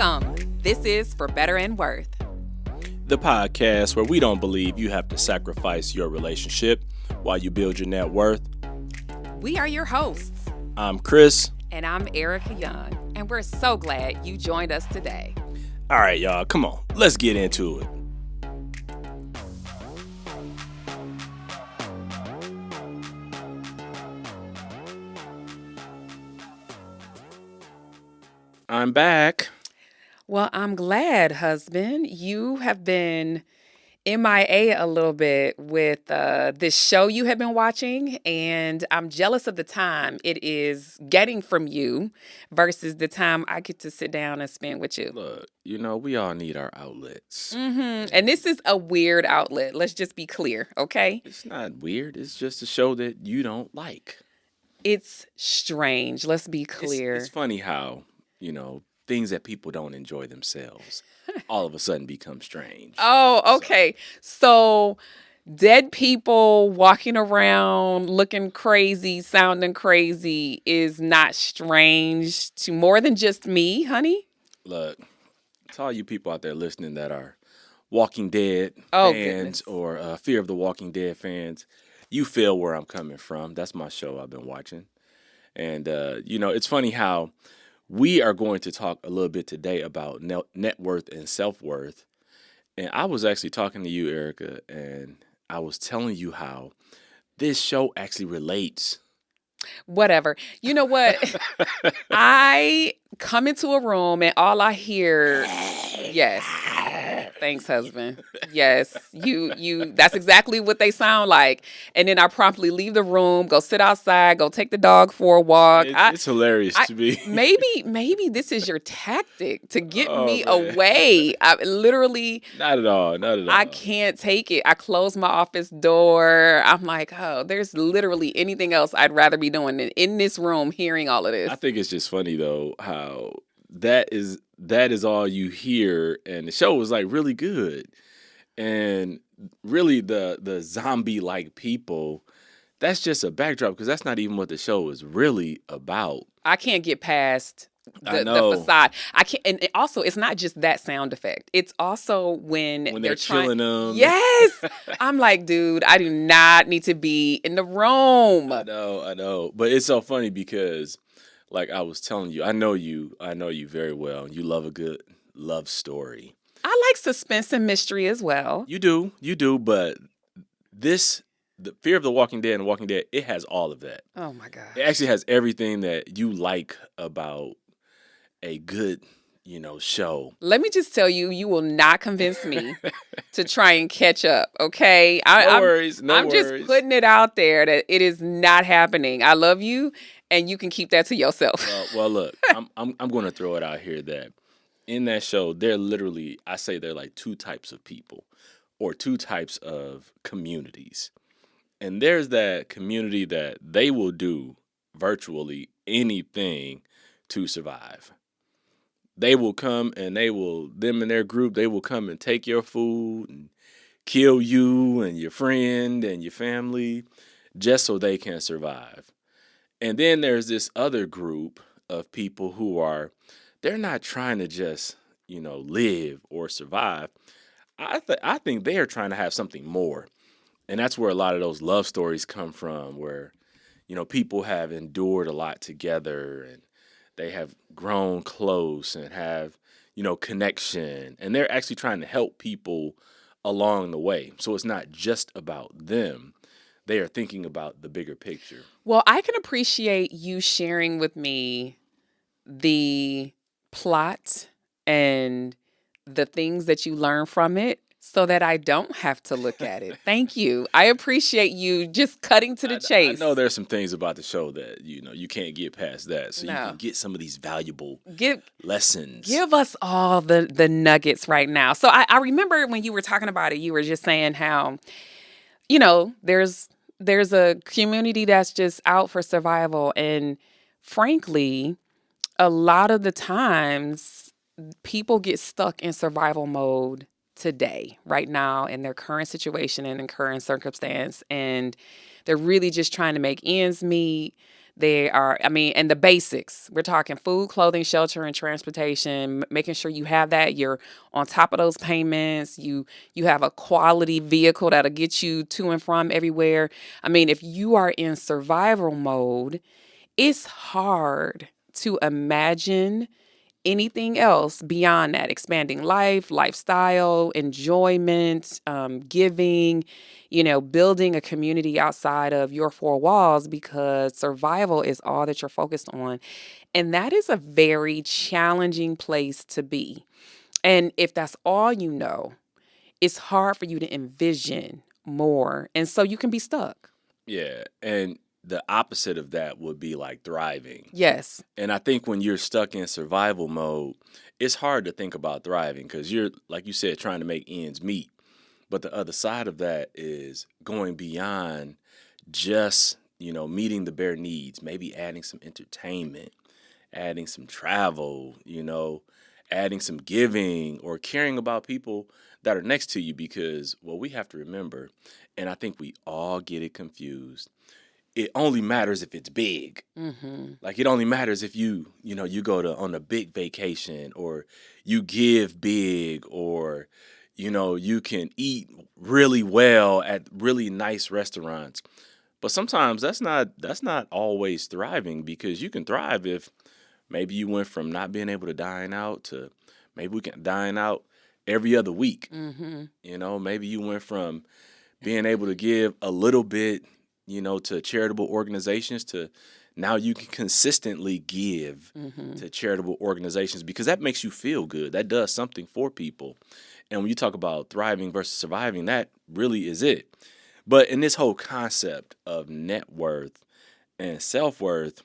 Welcome. This is For Better and Worth, the podcast where we don't believe you have to sacrifice your relationship while you build your net worth. We are your hosts. I'm Chris. And I'm Ericka Young. And we're so glad you joined us today. All right, y'all, come on. Let's get into it. I'm back. Well, I'm glad, husband. You have been MIA a little bit with this show you have been watching, and I'm jealous of the time it is getting from you versus the time I get to sit down and spend with you. Look, we all need our outlets. And this is a weird outlet. Let's just be clear, okay? It's not weird. It's just a show that you don't like. It's strange. Let's be clear. It's funny how, things that people don't enjoy themselves all of a sudden become strange. Oh, okay. So dead people walking around looking crazy, sounding crazy is not strange to more than just me, honey. Look, to all you people out there listening that are Walking Dead fans goodness. Or Fear of the Walking Dead fans, you feel where I'm coming from. That's my show I've been watching. And, it's funny how we are going to talk a little bit today about net worth and self-worth. And I was actually talking to you, Ericka, and I was telling you how this show actually relates. Whatever. You know what? I come into a room and all I hear, yes. Thanks, husband. Yes, you. That's exactly what they sound like. And then I promptly leave the room, go sit outside, go take the dog for a walk. It's hilarious to me. Maybe this is your tactic to get me away. I literally. Not at all. I can't take it. I close my office door. I'm like, oh, there's literally anything else I'd rather be doing than in this room hearing all of this. I think it's just funny though how that is all you hear, and the show was like really good, and really the zombie like people, that's just a backdrop because that's not even what the show is really about. I can't get past the facade. I can't, and also it's not just that sound effect. It's also when they're killing them. Yes, I'm like, dude, I do not need to be in the room. I know, but it's so funny because, like I was telling you, I know you very well. You love a good love story. I like suspense and mystery as well. You do, but the Fear of the Walking Dead and Walking Dead, it has all of that. Oh my God. It actually has everything that you like about a good, show. Let me just tell you, you will not convince me to try and catch up, okay? No worries. I'm just putting it out there that it is not happening. I love you, and you can keep that to yourself. Well, look, I'm going to throw it out here that in that show, they're like two types of people or two types of communities. And there's that community that they will do virtually anything to survive. They will come and them and their group, they will come and take your food and kill you and your friend and your family just so they can survive. And then there's this other group of people they're not trying to just, live or survive. I think they are trying to have something more. And that's where a lot of those love stories come from, where, people have endured a lot together and they have grown close and have, connection. And they're actually trying to help people along the way. So it's not just about them. They are thinking about the bigger picture. Well, I can appreciate you sharing with me the plot and the things that you learn from it so that I don't have to look at it. Thank you. I appreciate you just cutting to the chase. I know there's some things about the show that, you can't get past that. So you can get some of these valuable lessons. Give us all the nuggets right now. So I remember when you were talking about it, you were just saying how, there's a community that's just out for survival. And frankly, a lot of the times people get stuck in survival mode today, right now, in their current situation and in current circumstance. And they're really just trying to make ends meet. They are, I mean, and the basics. We're talking food, clothing, shelter, and transportation. Making sure you have that. You're on top of those payments. You have a quality vehicle that'll get you to and from everywhere. I mean, if you are in survival mode, it's hard to imagine anything else beyond that, expanding life, lifestyle, enjoyment, giving, building a community outside of your four walls, because survival is all that you're focused on. And that is a very challenging place to be. And if that's all you know, it's hard for you to envision more. And so you can be stuck. Yeah. And the opposite of that would be like thriving. Yes. And I think when you're stuck in survival mode, it's hard to think about thriving because you're, like you said, trying to make ends meet. But the other side of that is going beyond just, meeting the bare needs, maybe adding some entertainment, adding some travel, adding some giving or caring about people that are next to you because, well, we have to remember, and I think we all get it confused. It only matters if it's big. Mm-hmm. Like it only matters if you go on a big vacation or you give big or, you can eat really well at really nice restaurants. But sometimes that's not always thriving because you can thrive if maybe you went from not being able to dine out to maybe we can dine out every other week. Mm-hmm. Maybe you went from being able to give a little bit to charitable organizations to now you can consistently give Mm-hmm. to charitable organizations because that makes you feel good. That does something for people. And when you talk about thriving versus surviving, that really is it. But in this whole concept of net worth and self-worth,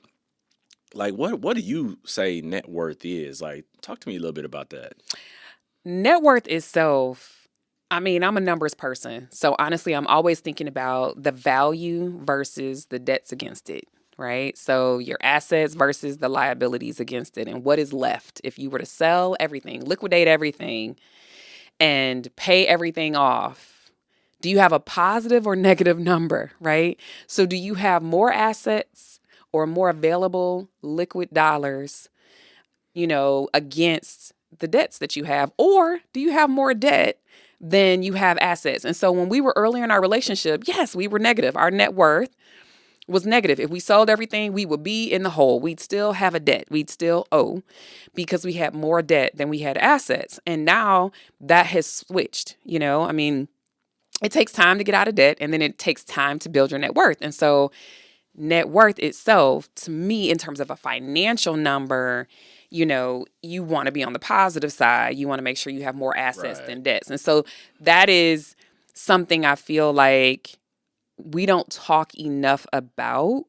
like what do you say net worth is? Like talk to me a little bit about that. Net worth itself, I mean, I'm a numbers person. So honestly, I'm always thinking about the value versus the debts against it, right? So your assets versus the liabilities against it and what is left. If you were to sell everything, liquidate everything, and pay everything off, do you have a positive or negative number, right? So do you have more assets or more available liquid dollars, against the debts that you have? Or do you have more debt than you have assets? And so when we were earlier in our relationship, yes, we were negative. Our net worth was negative. If we sold everything, we would be in the hole. We'd still have a debt. We'd still owe because we had more debt than we had assets. And now that has switched, I mean, it takes time to get out of debt and then it takes time to build your net worth. And so net worth itself, to me, in terms of a financial number, you want to be on the positive side. You want to make sure you have more assets than debts. And so that is something I feel like we don't talk enough about.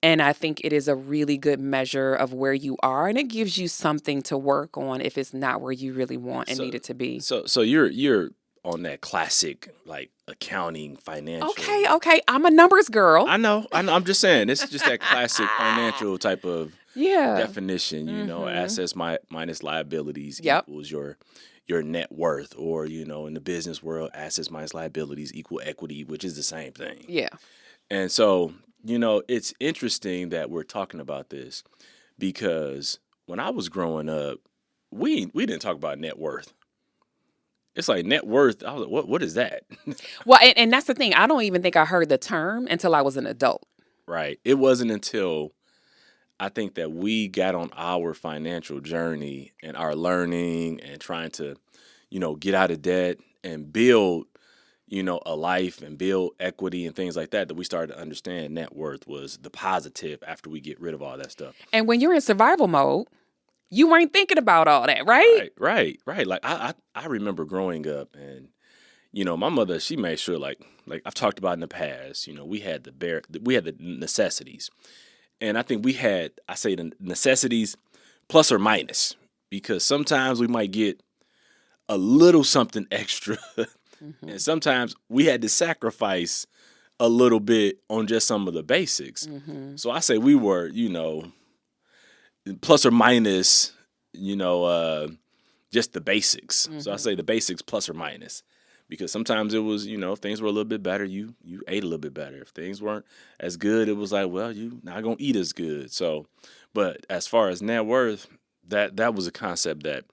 And I think it is a really good measure of where you are. And it gives you something to work on if it's not where you really want and need it to be. So you're on that classic like accounting financial. Okay. I'm a numbers girl. I know. I'm just saying it's just that classic financial type of definition. Assets minus liabilities equals your net worth, or in the business world, assets minus liabilities equal equity, which is the same thing. Yeah. And so it's interesting that we're talking about this because when I was growing up, we didn't talk about net worth. It's like net worth. I was like, what is that? Well, and that's the thing. I don't even think I heard the term until I was an adult. Right. It wasn't until I think that we got on our financial journey and our learning and trying to, get out of debt and build, a life and build equity and things like that we started to understand net worth was the positive after we get rid of all that stuff. And when you're in survival mode, you weren't thinking about all that, right? Right. Like I remember growing up and, my mother, she made sure like I've talked about in the past, we had the necessities. And I think I say the necessities plus or minus, because sometimes we might get a little something extra. Mm-hmm. And sometimes we had to sacrifice a little bit on just some of the basics. Mm-hmm. So I say we were, plus or minus, just the basics. Mm-hmm. So I say the basics plus or minus. Because sometimes it was, if things were a little bit better, you ate a little bit better. If things weren't as good, it was like, well, you not gonna eat as good. So, but as far as net worth, that was a concept that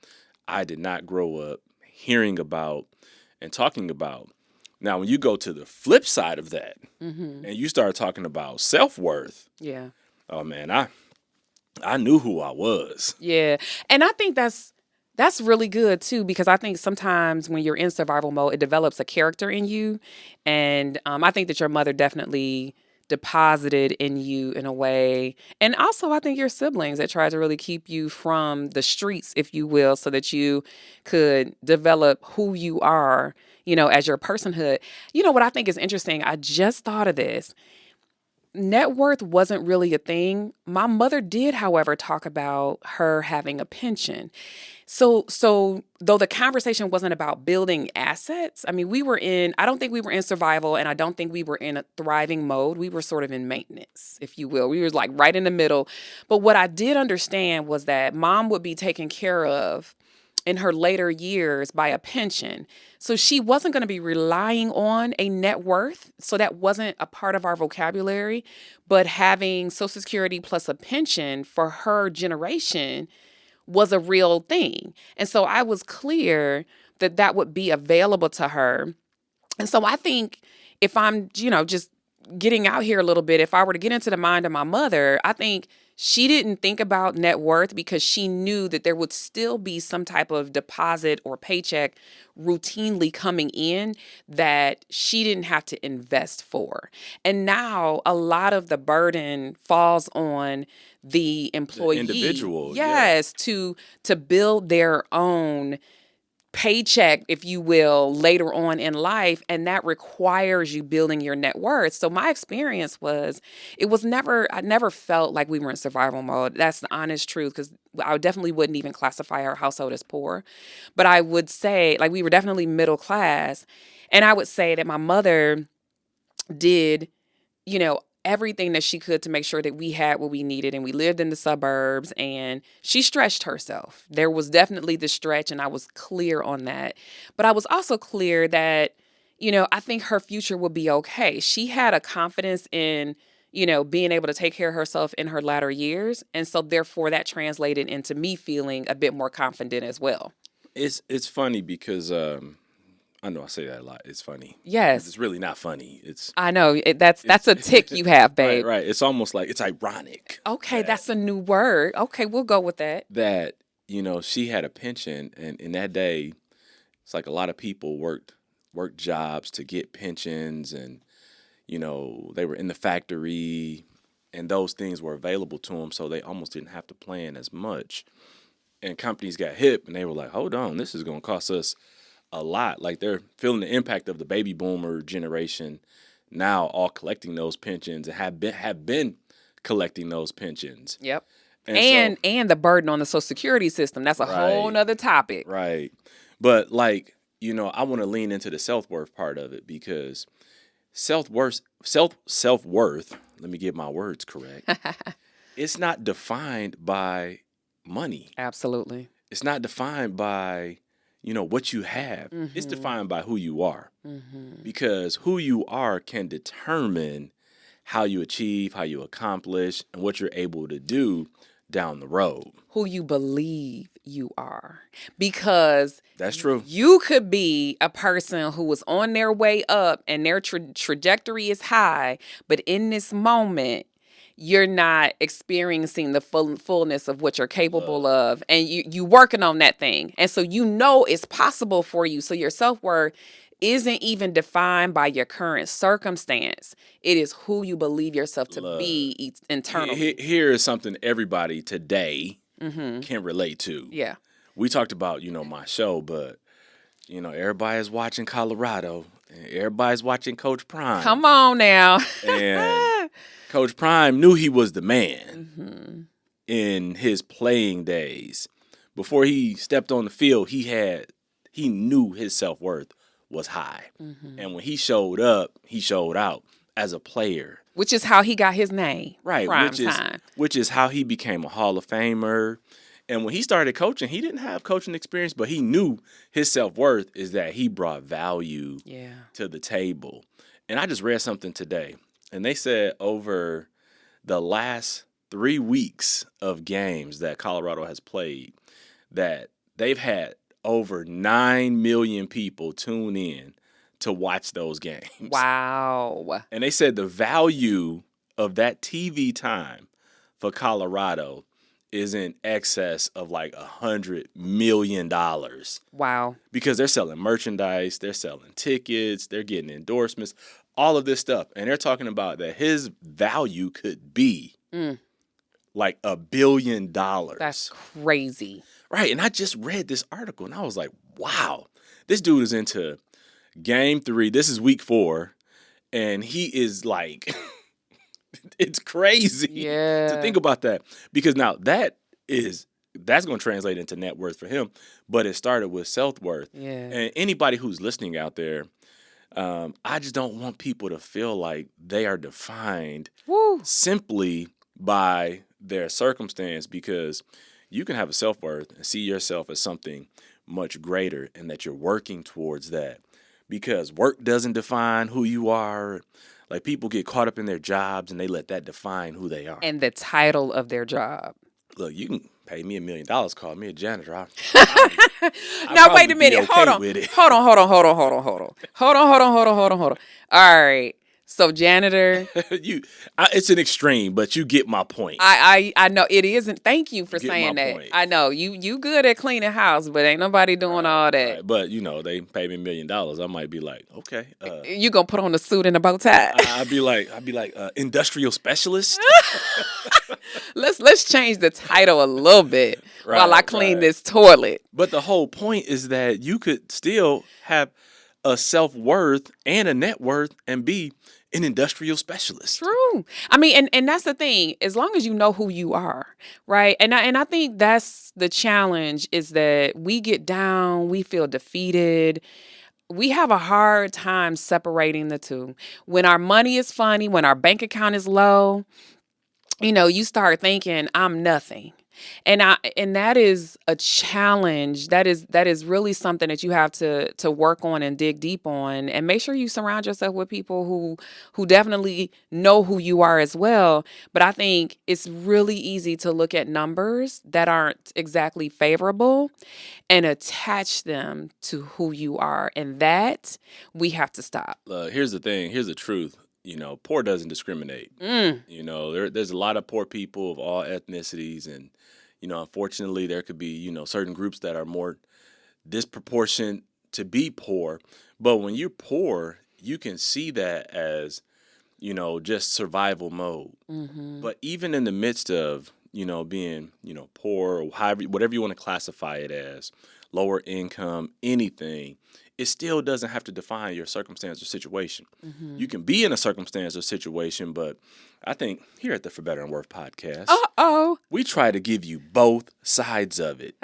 I did not grow up hearing about and talking about. Now, when you go to the flip side of that, and you start talking about self-worth, Yeah. oh man, I knew who I was. Yeah. And I think that's really good too, because I think sometimes when you're in survival mode, it develops a character in you. And I think that your mother definitely deposited in you in a way. And also, I think your siblings that tried to really keep you from the streets, if you will, so that you could develop who you are, as your personhood. You know what I think is interesting? I just thought of this. Net worth wasn't really a thing. My mother did, however, talk about her having a pension. So though the conversation wasn't about building assets, I mean, I don't think we were in survival, and I don't think we were in a thriving mode. We were sort of in maintenance, if you will. We were like right in the middle. But what I did understand was that mom would be taken care of in her later years by a pension. So she wasn't going to be relying on a net worth. So that wasn't a part of our vocabulary. But having Social Security plus a pension for her generation was a real thing. And so I was clear that that would be available to her. And so I think if I'm, just getting out here a little bit, if I were to get into the mind of my mother, I think she didn't think about net worth because she knew that there would still be some type of deposit or paycheck routinely coming in that she didn't have to invest for. And now a lot of the burden falls on the employee, The individual, yes, to build their own paycheck, if you will, later on in life. And that requires you building your net worth. So my experience was, I never felt like we were in survival mode. That's the honest truth, because I definitely wouldn't even classify our household as poor. But I would say, like, we were definitely middle class. And I would say that my mother did, everything that she could to make sure that we had what we needed, and we lived in the suburbs, and she stretched herself. There was definitely the stretch, and I was clear on that. But I was also clear that, I think her future would be okay. She had a confidence in, being able to take care of herself in her latter years. And so therefore that translated into me feeling a bit more confident as well. It's funny because I know I say that a lot. It's funny. Yes. It's really not funny. I know. That's a tick you have, babe. Right. It's almost like it's ironic. Okay, that's a new word. Okay, we'll go with that. That, she had a pension, and in that day, it's like a lot of people worked jobs to get pensions, and, they were in the factory, and those things were available to them, so they almost didn't have to plan as much. And companies got hip, and they were like, hold on, this is going to cost us a lot. Like, they're feeling the impact of the baby boomer generation now, all collecting those pensions, and have been collecting those pensions. Yep. And the burden on the Social Security system. That's a whole nother topic. Right. But I want to lean into the self-worth part of it, because self-worth, let me get my words correct. It's not defined by money. Absolutely. It's not defined by what you have. It's defined by who you are. Because who you are can determine how you achieve, how you accomplish, and what you're able to do down the road. Who you believe you are. Because that's true. You could be a person who was on their way up and their trajectory is high, but in this moment, you're not experiencing the fullness of what you're capable of, and you working on that thing. And so it's possible for you. So your self-worth isn't even defined by your current circumstance. It is who you believe yourself to be internally. Here is something everybody today can relate to. Yeah. We talked about, my show, but, everybody's watching Colorado, and everybody's watching Coach Prime. Come on now. And Coach Prime knew he was the man in his playing days. Before he stepped on the field, he knew his self-worth was high. And when he showed up, he showed out as a player. Which is how he got his name. Right. Prime time. Which is how he became a Hall of Famer. And when he started coaching, he didn't have coaching experience, but he knew his self-worth is that he brought value to the table. And I just read something today, and they said over the last 3 weeks of games that Colorado has played, that they've had over 9 million people tune in to watch those games. Wow. And they said the value of that TV time for Colorado is in excess of like $100 million. Wow. Because they're selling merchandise, they're selling tickets, they're getting endorsements, all of this stuff. And they're talking about that his value could be like $1 billion. That's crazy. Right. And I just read this article and I was like, wow, this dude is into game 3. This is week 4. And he is like, it's crazy to think about that. Because now that's going to translate into net worth for him. But it started with self-worth. Yeah. And anybody who's listening out there, I just don't want people to feel like they are defined simply by their circumstance, because you can have a self-worth and see yourself as something much greater and that you're working towards that. Because work doesn't define who you are. Like, people get caught up in their jobs and they let that define who they are. And the title of their job. Look, you can pay me $1 million, call me a janitor. Now, wait a minute. Hold on. All right. So janitor. It's an extreme, but you get my point. I know it isn't. Thank you for saying that. Point. I know you good at cleaning house, but ain't nobody doing all that. Right. But they pay me $1 million. I might be like, okay. You gonna put on a suit and a bow tie? I'd be like industrial specialist. Let's change the title a little bit while I clean this toilet. But the whole point is that you could still have a self-worth and a net worth and be an industrial specialist. True. I mean, and that's the thing. As long as you know who you are, right? And I think that's the challenge, is that we get down, we feel defeated. We have a hard time separating the two. When our money is funny, when our bank account is low, you start thinking, I'm nothing. And that is a challenge. That is really something that you have to work on and dig deep on, and make sure you surround yourself with people who definitely know who you are as well. But I think it's really easy to look at numbers that aren't exactly favorable and attach them to who you are. And that we have to stop. Here's the thing. Here's the truth. Poor doesn't discriminate. There's a lot of poor people of all ethnicities, and unfortunately, there could be certain groups that are more disproportionate to be poor. But when you're poor, you can see that as just survival mode. Mm-hmm. But even in the midst of being poor, or whatever you want to classify it as, lower income, anything, it still doesn't have to define your circumstance or situation. Mm-hmm. You can be in a circumstance or situation, but I think here at the For Better and Worth podcast, we try to give you both sides of it.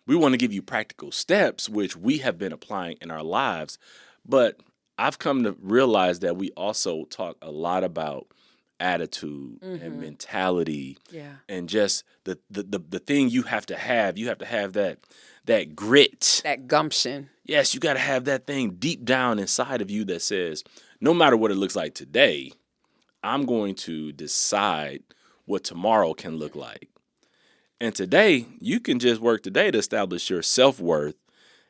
We want to give you practical steps, which we have been applying in our lives. But I've come to realize that we also talk a lot about attitude and mentality, and just the thing you have to have. You have to have that grit, that gumption. Yes, you got to have that thing deep down inside of you that says, no matter what it looks like today, I'm going to decide what tomorrow can look like. And today, you can just work today to establish your self-worth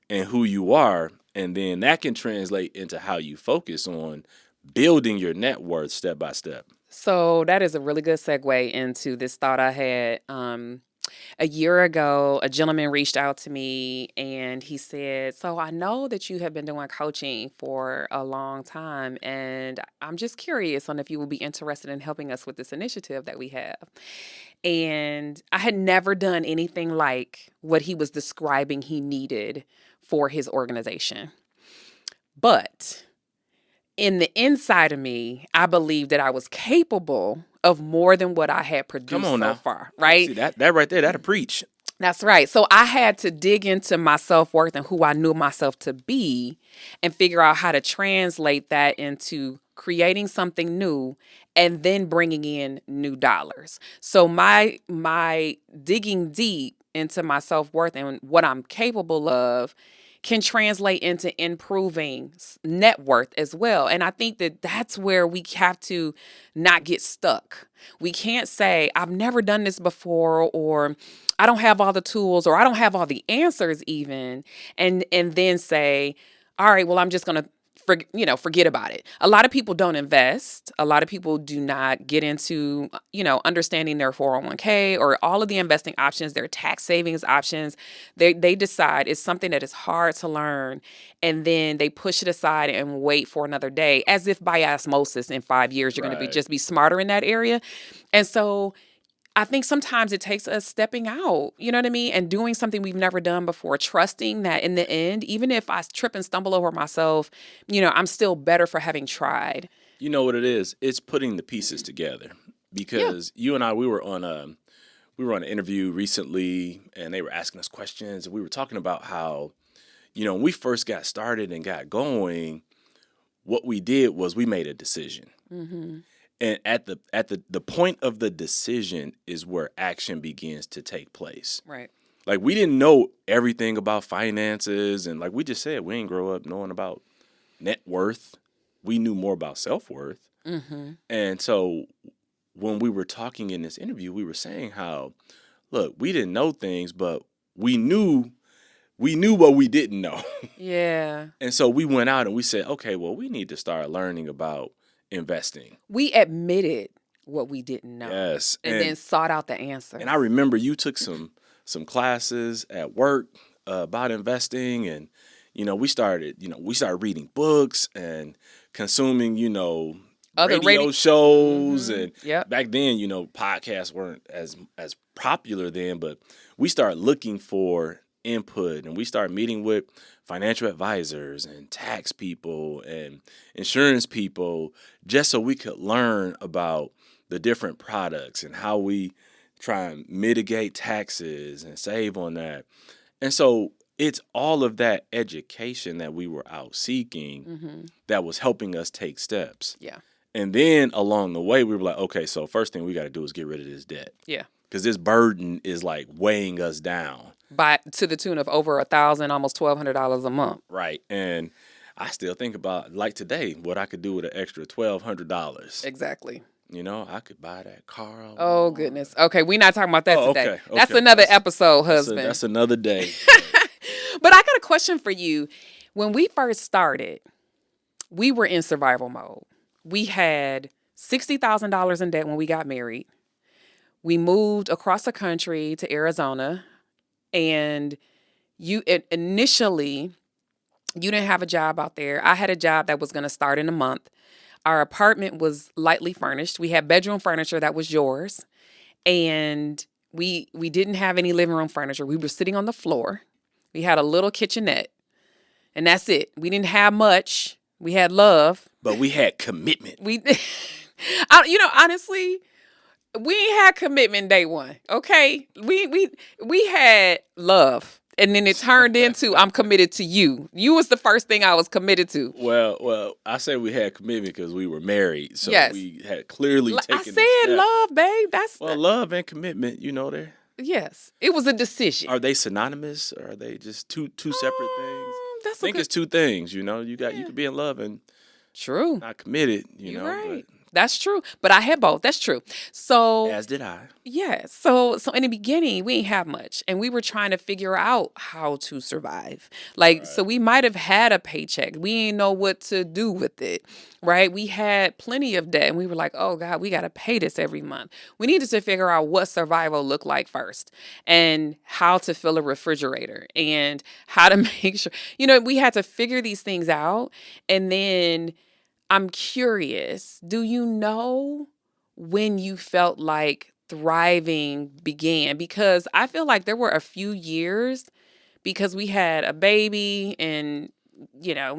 and who you are, and then that can translate into how you focus on building your net worth step by step. So that is a really good segue into this thought I had. A year ago, a gentleman reached out to me and he said, so I know that you have been doing coaching for a long time, and I'm just curious on if you will be interested in helping us with this initiative that we have. And I had never done anything like what he was describing he needed for his organization. But in the inside of me, I believed that I was capable of more than what I had produced so far, right? See, that right there, that'll preach. That's right. So I had to dig into my self-worth and who I knew myself to be, and figure out how to translate that into creating something new, and then bringing in new dollars. So my digging deep into my self-worth and what I'm capable of can translate into improving net worth as well. And I think that that's where we have to not get stuck. We can't say, I've never done this before, or I don't have all the tools, or I don't have all the answers even, and then say, all right, well, I'm just going to forget about it. A lot of people don't invest. A lot of people do not get into, understanding their 401k or all of the investing options, their tax savings options. They decide it's something that is hard to learn, and then they push it aside and wait for another day, as if by osmosis in 5 years you're going to be Right. just be smarter in that area. And so I think sometimes it takes us stepping out, you know what I mean? And doing something we've never done before, trusting that in the end, even if I trip and stumble over myself, I'm still better for having tried. You know what it is? It's putting the pieces together. Because you and I, we were on an interview recently, and they were asking us questions, and we were talking about how, when we first got started and got going, what we did was we made a decision. Mm-hmm. And at the point of the decision is where action begins to take place. Right. Like, we didn't know everything about finances, and like we just said, we didn't grow up knowing about net worth. We knew more about self-worth. Mm-hmm. And so when we were talking in this interview, we were saying how, look, we didn't know things, but we knew what we didn't know. Yeah. And so we went out and we said, okay, well, we need to start learning about investing. We admitted what we didn't know. Yes. And then sought out the answer. And I remember you took some classes at work about investing, and we started reading books and consuming, Other radio shows. Mm-hmm. And Yep. back then, podcasts weren't as popular then, but we started looking for input, and we started meeting with financial advisors and tax people and insurance people, just so we could learn about the different products and how we try and mitigate taxes and save on that. And so it's all of that education that we were out seeking Mm-hmm. that was helping us take steps. Yeah. And then along the way, we were like, okay, so first thing we got to do is get rid of this debt. Yeah. Because this burden is like weighing us down. To the tune of over $1,000, almost $1,200 a month. Right. And I still think about, like today, what I could do with an extra $1,200. Exactly. I could buy that car. Oh, goodness. Okay, we're not talking about that today. Okay. That's another episode, husband. That's another day. But I got a question for you. When we first started, we were in survival mode. We had $60,000 in debt when we got married. We moved across the country to Arizona, and initially, you didn't have a job out there. I had a job that was going to start in a month. Our apartment was lightly furnished. We had bedroom furniture that was yours, and we didn't have any living room furniture. We were sitting on the floor. We had a little kitchenette, and that's it. We didn't have much. We had love, but we had commitment. Honestly, we ain't had commitment day one. Okay, we had love, and then it turned into I'm committed to you. You was the first thing I was committed to. Well, I say we had commitment because we were married, so yes. We had clearly taken. I said love, babe. Love and commitment. There. Yes, it was a decision. Are they synonymous, or are they just two separate things? I think it's two things. You could be in love and true, not committed. You're right. That's true. But I had both. That's true. So as did I. Yes. So in the beginning, we didn't have much, and we were trying to figure out how to survive. Right. So we might have had a paycheck. We didn't know what to do with it. Right. We had plenty of debt, and we were like, oh God, we got to pay this every month. We needed to figure out what survival looked like first, and how to fill a refrigerator, and how to make sure, we had to figure these things out. And then I'm curious, do you know when you felt like thriving began? Because I feel like there were a few years, because we had a baby and,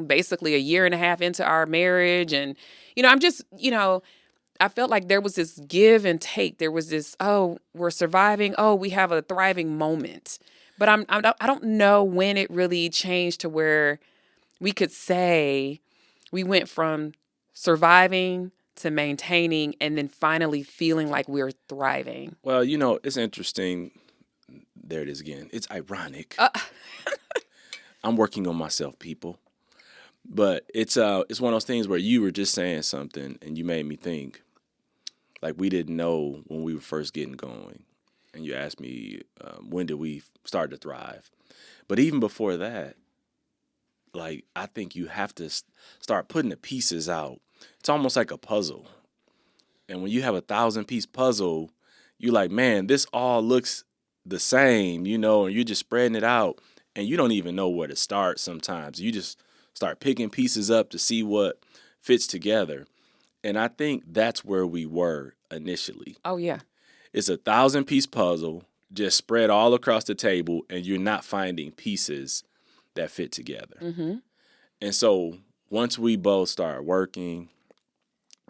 basically a year and a half into our marriage. And, I'm just, I felt like there was this give and take. There was this, oh, we're surviving. Oh, we have a thriving moment. But I don't know when it really changed to where we could say we went from surviving to maintaining and then finally feeling like we're thriving. Well, it's interesting. There it is again. It's ironic. I'm working on myself, people. But it's one of those things where you were just saying something and you made me think. Like we didn't know when we were first getting going. And you asked me, when did we start to thrive? But even before that, like I think you have to start putting the pieces out. It's almost like a puzzle. And when you have a 1,000-piece puzzle, you're like, man, this all looks the same, and you're just spreading it out. And you don't even know where to start sometimes. You just start picking pieces up to see what fits together. And I think that's where we were initially. Oh, yeah. It's a 1,000-piece puzzle just spread all across the table, and you're not finding pieces that fit together. Mm-hmm. And so once we both started working,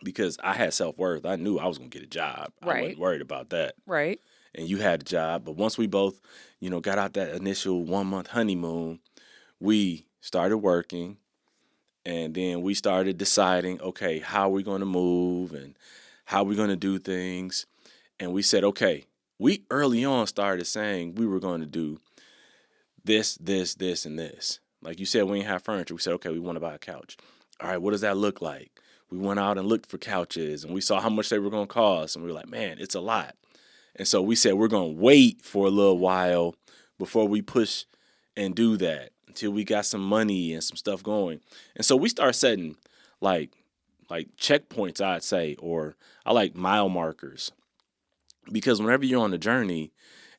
because I had self-worth, I knew I was going to get a job. Right. I wasn't worried about that. Right. And you had a job. But once we both, got out that initial 1-month honeymoon, we started working. And then we started deciding, okay, how are we going to move and how are we going to do things? And we said, okay, we early on started saying we were going to do this, and this. Like you said, we didn't have furniture. We said, okay, we want to buy a couch. All right, what does that look like? We went out and looked for couches and we saw how much they were going to cost. And we were like, man, it's a lot. And so we said, we're going to wait for a little while before we push and do that until we got some money and some stuff going. And so we start setting like checkpoints, I'd say, or I like mile markers. Because whenever you're on the journey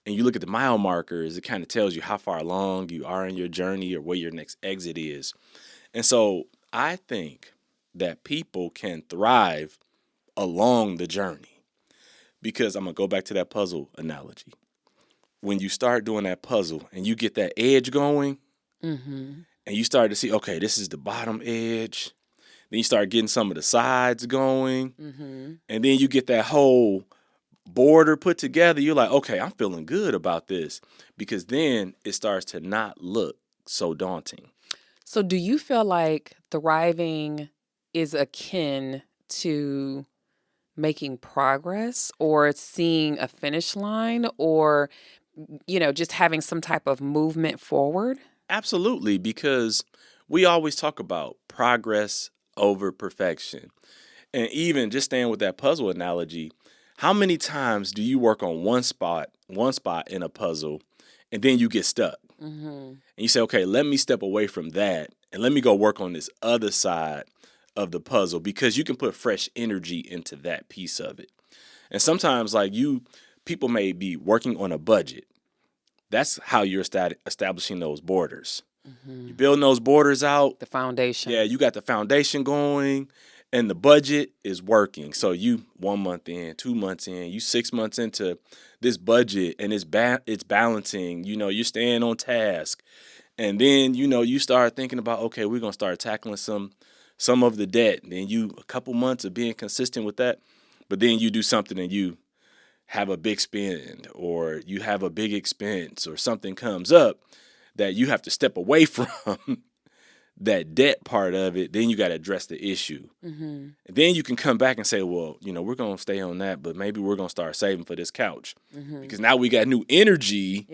and you look at the mile markers, it kind of tells you how far along you are in your journey or where your next exit is. And so I think that people can thrive along the journey. Because I'm going to go back to that puzzle analogy. When you start doing that puzzle and you get that edge going, mm-hmm. and you start to see, okay, this is the bottom edge. Then you start getting some of the sides going. Mm-hmm. And then you get that whole border put together. You're like, okay, I'm feeling good about this. Because then it starts to not look so daunting. So do you feel like thriving is akin to making progress or seeing a finish line or, just having some type of movement forward? Absolutely, because we always talk about progress over perfection. And even just staying with that puzzle analogy, how many times do you work on one spot in a puzzle, and then you get stuck? Mm-hmm. And you say, okay, let me step away from that, and let me go work on this other side of the puzzle, because you can put fresh energy into that piece of it. And sometimes people may be working on a budget. That's how you're establishing those borders. Mm-hmm. You're building those borders out. The foundation. Yeah, you got the foundation going and the budget is working. So you 1 month in, 2 months in, you 6 months into this budget and it's balancing, you're staying on task. And then, you start thinking about, okay, we're going to start tackling some of the debt. And then a couple months of being consistent with that. But then you do something and you have a big spend or you have a big expense or something comes up that you have to step away from that debt part of it. Then you got to address the issue. Mm-hmm. And then you can come back and say, well, we're going to stay on that, but maybe we're going to start saving for this couch because now we got new energy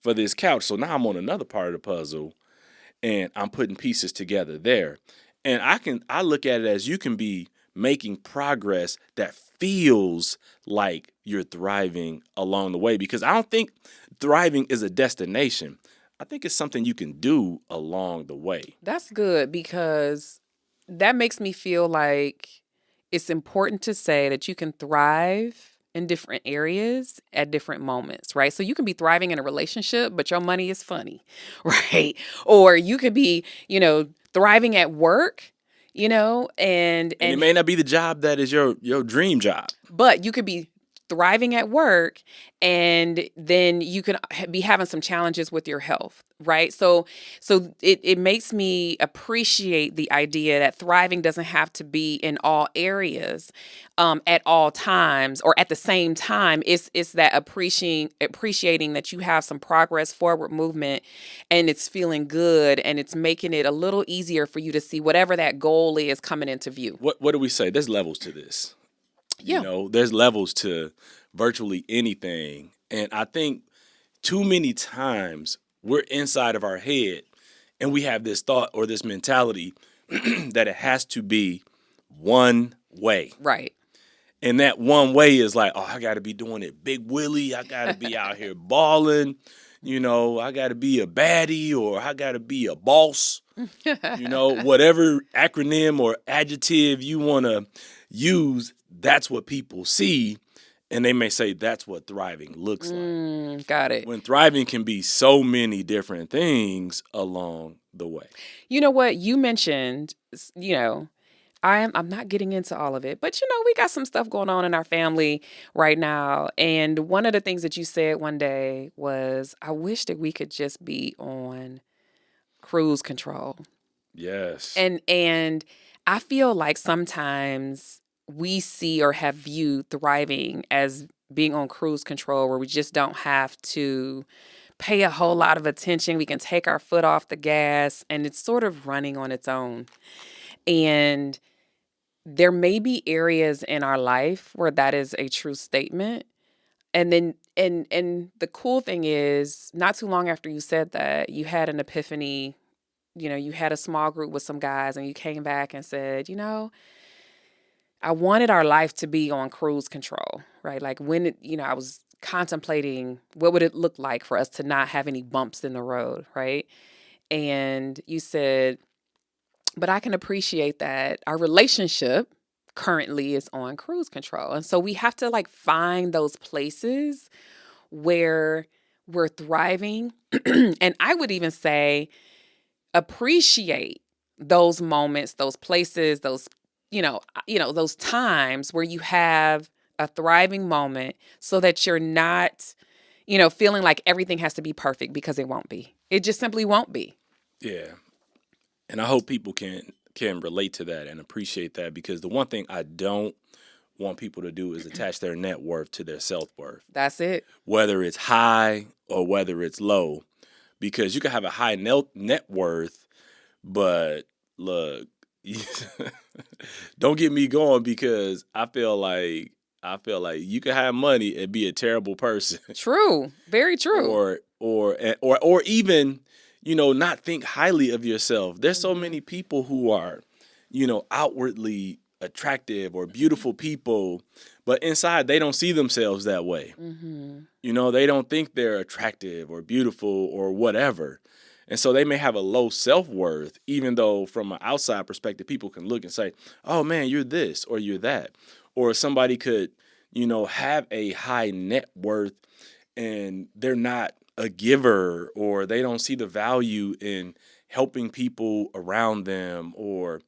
for this couch. So now I'm on another part of the puzzle and I'm putting pieces together there. And I look at it as you can be making progress that feels like you're thriving along the way, because I don't think thriving is a destination. I think it's something you can do along the way. That's good, because that makes me feel like it's important to say that you can thrive in different areas at different moments, right? So you can be thriving in a relationship, but your money is funny, right? Or you could be, thriving at work, and it may not be the job that is your dream job. But you could be thriving at work, and then you can be having some challenges with your health, right? So it makes me appreciate the idea that thriving doesn't have to be in all areas, at all times or at the same time. It's that appreciating that you have some progress, forward movement, and it's feeling good, and it's making it a little easier for you to see whatever that goal is coming into view. What do we say? There's levels to this. You Yeah. know, there's levels to virtually anything. And I think too many times we're inside of our head and we have this thought or this mentality that it has to be one way. Right. And that one way is like, oh, I got to be doing it big willy. I got to be out here balling. You know, I got to be a baddie, or I got to be a boss. You know, whatever acronym or adjective you want to use, that's what people see. And they may say that's what thriving looks like. Got it. When thriving can be so many different things along the way. You know what you mentioned, I'm not getting into all of it, but we got some stuff going on in our family right now. And one of the things that you said one day was, I wish that we could just be on cruise control. Yes. And I feel like sometimes we see or have viewed thriving as being on cruise control, where we just don't have to pay a whole lot of attention. We can take our foot off the gas, and it's sort of running on its own. And there may be areas in our life where that is a true statement. And then and the cool thing is, not too long after you said that, you had an epiphany. You had a small group with some guys, and you came back and said, I wanted our life to be on cruise control, right? Like I was contemplating what would it look like for us to not have any bumps in the road, right? And you said, but I can appreciate that our relationship currently is on cruise control. And so we have to find those places where we're thriving. And I would even say appreciate those moments, those places, those those times where you have a thriving moment, so that you're not, feeling like everything has to be perfect, because it won't be. It just simply won't be. Yeah. And I hope people can relate to that and appreciate that, because the one thing I don't want people to do is attach their net worth to their self-worth. That's it. Whether it's high or whether it's low, because you can have a high net worth, but look, don't get me going, because I feel like you can have money and be a terrible person. True. Very true. Or even, not think highly of yourself. There's so many people who are, outwardly attractive or beautiful people, but inside they don't see themselves that way. They don't think they're attractive or beautiful or whatever. And so they may have a low self-worth, even though from an outside perspective, people can look and say, oh man, you're this or you're that. Or somebody could, have a high net worth and they're not a giver, or they don't see the value in helping people around them, or,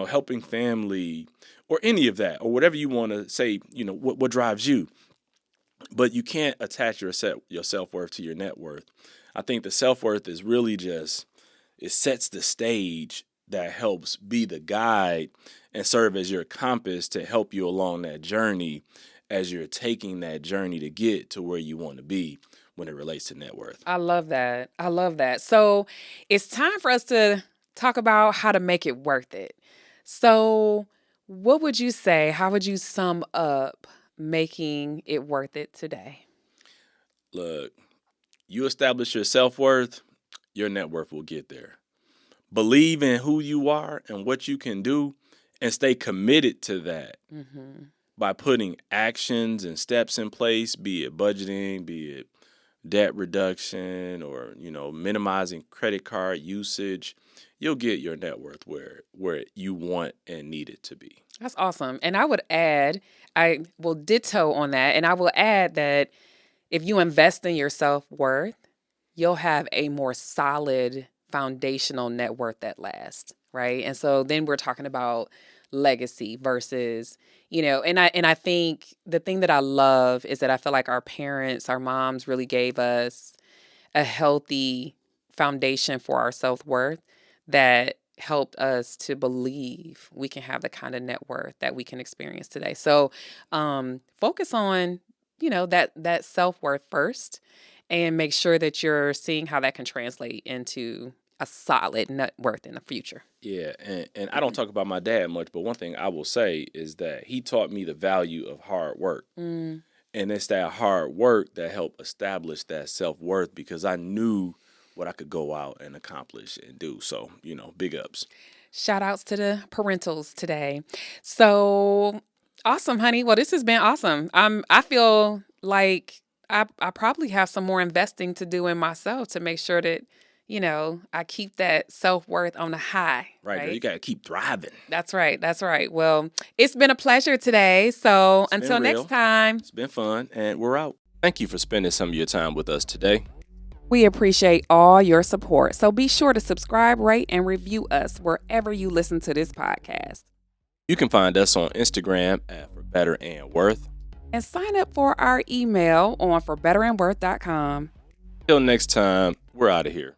helping family, or any of that, or whatever you want to say, what drives you. But you can't attach your self-worth to your net worth. I think the self-worth is really just, it sets the stage that helps be the guide and serve as your compass to help you along that journey as you're taking that journey to get to where you want to be when it relates to net worth. I love that. I love that. So it's time for us to talk about how to make it worth it. So what would you say? How would you sum up making it worth it today? Look, you establish your self-worth, your net worth will get there. Believe in who you are and what you can do, and stay committed to that by putting actions and steps in place, be it budgeting, be it debt reduction, or, minimizing credit card usage. You'll get your net worth where you want and need it to be. That's awesome. And I would add, I will ditto on that. And I will add that if you invest in your self-worth, you'll have a more solid foundational net worth that lasts, right? And so then we're talking about legacy versus, and I think the thing that I love is that I feel like our parents, our moms really gave us a healthy foundation for our self-worth that helped us to believe we can have the kind of net worth that we can experience today. So focus on, that self-worth first, and make sure that you're seeing how that can translate into a solid net worth in the future. Yeah, and I don't talk about my dad much, but one thing I will say is that he taught me the value of hard work. Mm. And it's that hard work that helped establish that self-worth, because I knew what I could go out and accomplish and do. So, big ups. Shout outs to the parentals today. So awesome, honey. Well, this has been awesome. I feel like I probably have some more investing to do in myself to make sure that, I keep that self-worth on the high. Right, girl, you got to keep thriving. That's right. That's right. Well, it's been a pleasure today. So It's been until real. next time, It's been fun, and we're out. Thank you for spending some of your time with us today. we appreciate all your support. So be sure to subscribe, rate, and review us wherever you listen to this podcast. You can find us on Instagram at For Better and Worth. And sign up for our email on forbetterandworth.com. Till next time, we're out of here.